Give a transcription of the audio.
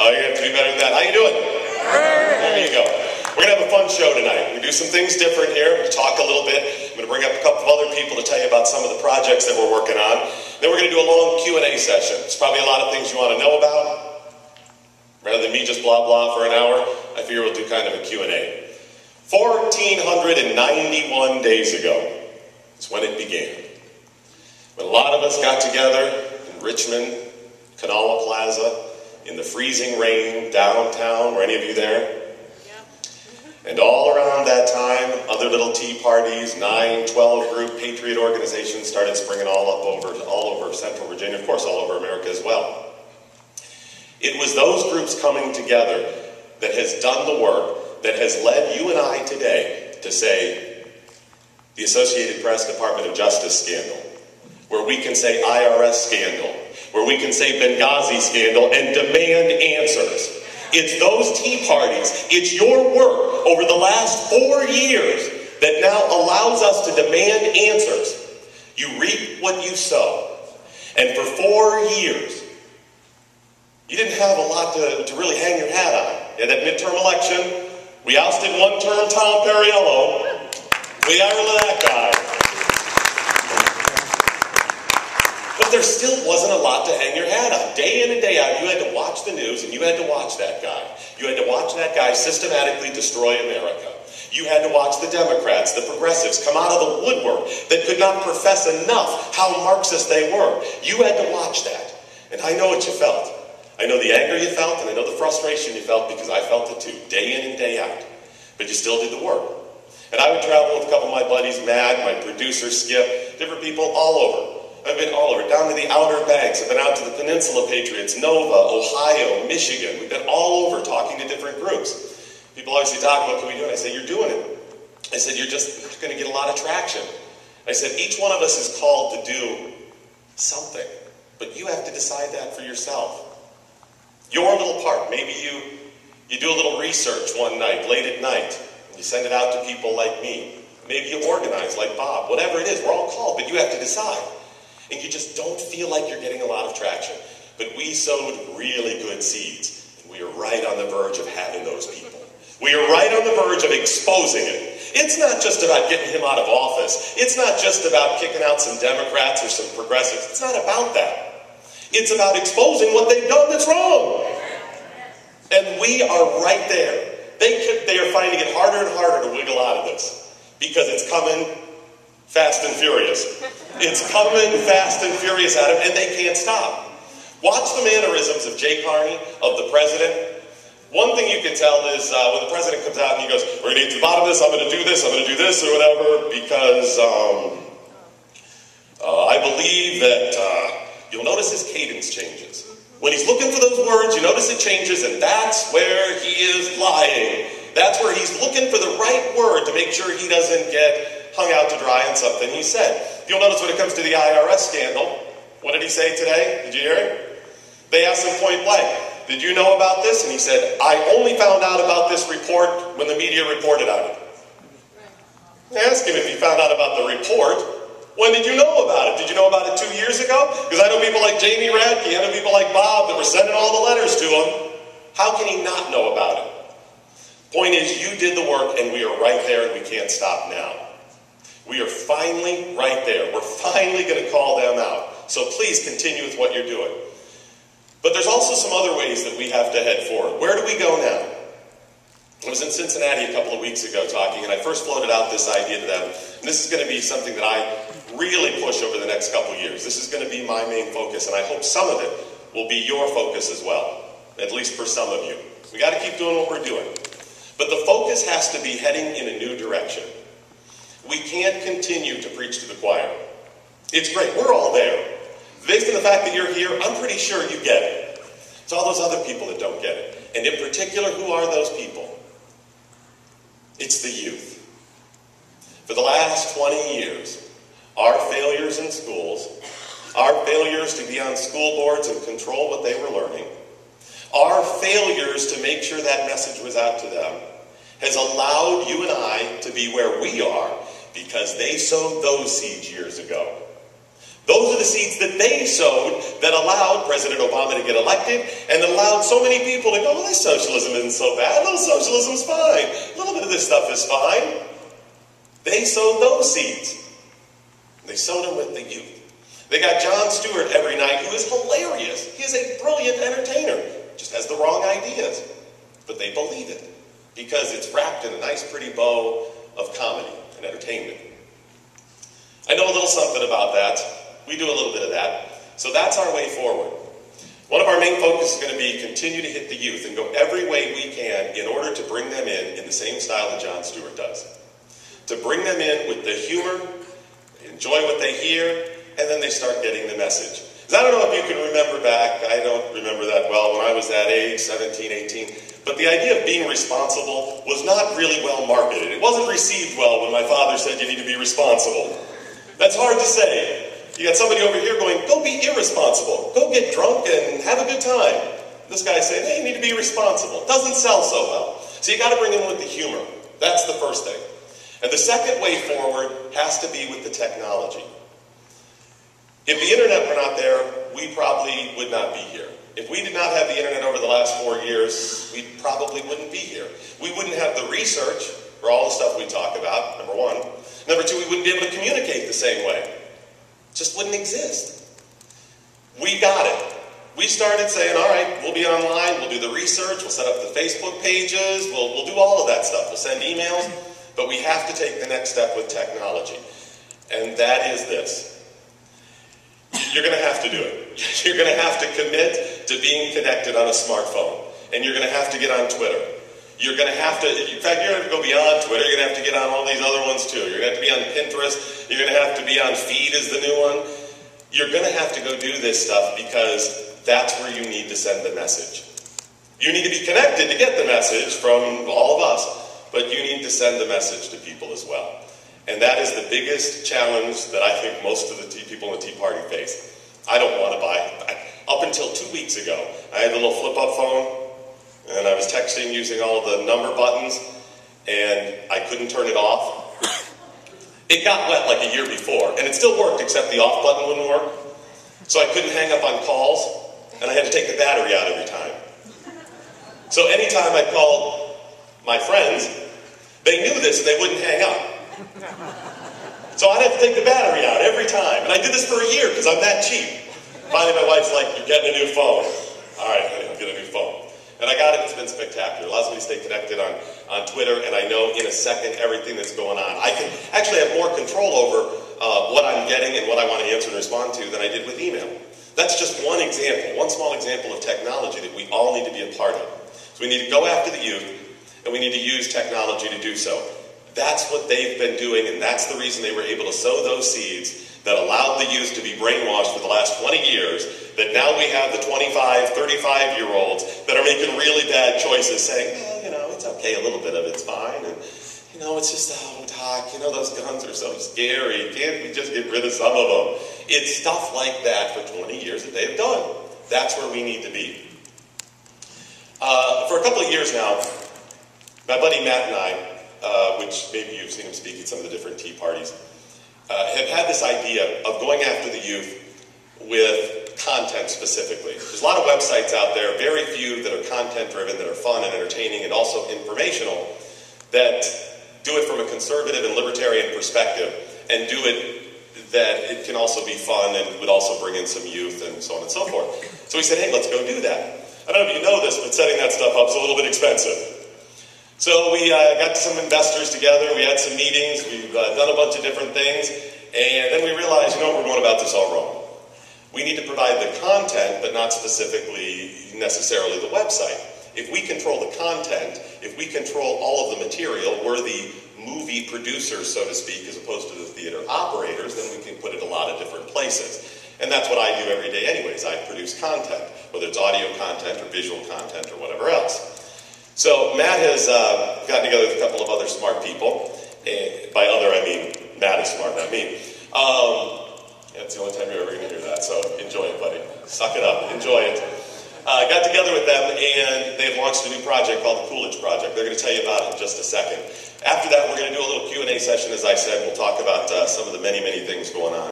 Oh, you have to do better than that. How you doing? There you go. We're going to have a fun show tonight. We're going to do some things different here. We're going to talk a little bit. I'm going to bring up a couple of other people to tell you about some of the projects that we're working on. Then we're going to do a long Q&A session. There's probably a lot of things you want to know about. Rather than me just blah blah for an hour, I figure we'll do kind of a Q&A. 1,491 days ago is when it began. When a lot of us got together in Richmond, Canala Plaza, in the freezing rain downtown. Were any of you there? And all around that time, other little tea parties, 9, 12 group patriot organizations started springing all over Central Virginia, of course all over America as well. It was those groups coming together that has done the work that has led you and I today to say the Associated Press Department of Justice scandal, where we can say IRS scandal, where we can say Benghazi scandal and demand answers. It's those tea parties, it's your work over the last 4 years that now allows us to demand answers. You reap what you sow. And for 4 years, you didn't have a lot to really hang your hat on. In that midterm election, we ousted one-term Tom Perriello. We got rid of that guy. But there still wasn't a lot to hang your hat on. Day in and day out, you had to watch the news and you had to watch that guy. You had to watch that guy systematically destroy America. You had to watch the Democrats, the progressives, come out of the woodwork that could not profess enough how Marxist they were. You had to watch that. And I know what you felt. I know the anger you felt and I know the frustration you felt because I felt it too, day in and day out. But you still did the work. And I would travel with a couple of my buddies, Matt, my producer, Skip, different people all over. I've been all over, down to the Outer Banks. I've been out to the Peninsula Patriots, Nova, Ohio, Michigan. We've been all over talking to different groups. People always say, Doc, what can we do? And I say, you're doing it. I said, you're just not going to get a lot of traction. I said, each one of us is called to do something, but you have to decide that for yourself. Your little part. Maybe you do a little research one night, late at night, and you send it out to people like me. Maybe you organize like Bob. Whatever it is, we're all called, but you have to decide. And you just don't feel like you're getting a lot of traction. But we sowed really good seeds. And we are right on the verge of having those people. We are right on the verge of exposing it. It's not just about getting him out of office. It's not just about kicking out some Democrats or some progressives. It's not about that. It's about exposing what they've done that's wrong. And we are right there. They are finding it harder and harder to wiggle out of this. Because it's coming fast and furious. It's coming fast and furious at them, and they can't stop. Watch the mannerisms of Jay Carney, of the president. One thing you can tell is when the president comes out and he goes, we're going to get to the bottom of this, I'm going to do this, I'm going to do this, or whatever, because I believe that you'll notice his cadence changes. When he's looking for those words, you notice it changes, and that's where he is lying. That's where he's looking for the right word to make sure he doesn't get hung out to dry on something he said. You'll notice when it comes to the IRS scandal, what did he say today? Did you hear it? They asked him point blank, did you know about this? And he said, I only found out about this report when the media reported on it. They asked him if he found out about the report. When did you know about it? Did you know about it 2 years ago? Because I know people like Jamie Radke, I know people like Bob that were sending all the letters to him. How can he not know about it? Point is, you did the work and we are right there and we can't stop now. We are finally right there. We're finally going to call them out. So please continue with what you're doing. But there's also some other ways that we have to head forward. Where do we go now? I was in Cincinnati a couple of weeks ago talking, and I first floated out this idea to them. And this is going to be something that I really push over the next couple of years. This is going to be my main focus, and I hope some of it will be your focus as well, at least for some of you. We got to keep doing what we're doing. But the focus has to be heading in a new direction. We can't continue to preach to the choir. It's great. We're all there. Based on the fact that you're here, I'm pretty sure you get it. It's all those other people that don't get it. And in particular, who are those people? It's the youth. For the last 20 years, our failures in schools, our failures to be on school boards and control what they were learning, our failures to make sure that message was out to them, has allowed you and I to be where we are because they sowed those seeds years ago. Those are the seeds that they sowed that allowed President Obama to get elected and that allowed so many people to go, well, this socialism isn't so bad. A little socialism's fine. A little bit of this stuff is fine. They sowed those seeds. They sowed them with the youth. They got Jon Stewart every night, who is hilarious. He is a brilliant entertainer. Just has the wrong ideas. But they believe it because it's wrapped in a nice, pretty bow of comedy and entertainment. I know a little something about that. We do a little bit of that. So that's our way forward. One of our main focus is going to be continue to hit the youth and go every way we can in order to bring them in the same style that Jon Stewart does. To bring them in with the humor, enjoy what they hear, and then they start getting the message. Because I don't know if you can remember back, I don't remember that well when I was that age, 17, 18, but the idea of being responsible was not really well marketed. It wasn't received well when my father said you need to be responsible. That's hard to say. You got somebody over here going, go be irresponsible. Go get drunk and have a good time. This guy's saying, hey, you need to be responsible. It doesn't sell so well. So you got to bring in with the humor. That's the first thing. And the second way forward has to be with the technology. If the internet were not there, we probably would not be here. If we did not have the internet over the last 4 years, we probably wouldn't be here. We wouldn't have the research for all the stuff we talk about, number one. Number two, we wouldn't be able to communicate the same way. It just wouldn't exist. We got it. We started saying, all right, we'll be online, we'll do the research, we'll set up the Facebook pages, we'll do all of that stuff. We'll send emails, but we have to take the next step with technology. And that is this. You're going to have to do it. You're going to have to commit to being connected on a smartphone. And you're going to have to get on Twitter. You're going to have to, in fact, you're going to go beyond Twitter. You're going to have to get on all these other ones too. You're going to have to be on Pinterest. You're going to have to be on Feed is the new one. You're going to have to go do this stuff because that's where you need to send the message. You need to be connected to get the message from all of us, but you need to send the message to people as well. And that is the biggest challenge that I think most of the people in the Tea Party face. I don't want to buy. Up until 2 weeks ago, I had a little flip-up phone, and I was texting using all the number buttons, and I couldn't turn it off. It got wet like a year before, and it still worked, except the off button wouldn't work. So I couldn't hang up on calls, and I had to take the battery out every time. So anytime I called my friends, they knew this, and they wouldn't hang up. So I'd have to take the battery out every time. And I did this for a year because I'm that cheap. Finally, my wife's like, you're getting a new phone. All right, honey, I'll get a new phone. And I got it. It's been spectacular. It allows me to stay connected on Twitter, and I know in a second everything that's going on. I can actually have more control over what I'm getting and what I want to answer and respond to than I did with email. That's just one example, one small example of technology that we all need to be a part of. So we need to go after the youth, and we need to use technology to do so. That's what they've been doing, and that's the reason they were able to sow those seeds that allowed the youth to be brainwashed for the last 20 years, that now we have the 25, 35-year-olds that are making really bad choices saying, well, you know, it's okay, a little bit of it's fine, and, you know, it's just, oh, Doc, you know, those guns are so scary, can't we just get rid of some of them? It's stuff like that for 20 years that they've done. That's where we need to be. For a couple of years now, my buddy Matt and I, which maybe you've seen him speak at some of the different tea parties, have had this idea of going after the youth with content specifically. There's a lot of websites out there, very few that are content-driven, that are fun and entertaining and also informational, that do it from a conservative and libertarian perspective, and do it that it can also be fun and would also bring in some youth and so on and so forth. So we said, hey, let's go do that. I don't know if you know this, but setting that stuff up is a little bit expensive. So we got some investors together, we had some meetings, we've done a bunch of different things, and then we realized, you know, we're going about this all wrong. We need to provide the content, but not specifically necessarily the website. If we control the content, if we control all of the material, we're the movie producers, so to speak, as opposed to the theater operators, then we can put it a lot of different places. And that's what I do every day anyways. I produce content, whether it's audio content or visual content or whatever else. So Matt has gotten together with a couple of other smart people. By other, I mean Matt is smart, not me. It's the only time you're ever going to hear that, so enjoy it, buddy. Suck it up. Enjoy it. Got together with them, and they've launched a new project called the Coolidge Project. They're going to tell you about it in just a second. After that, we're going to do a little Q&A session, as I said. We'll talk about some of the many, many things going on.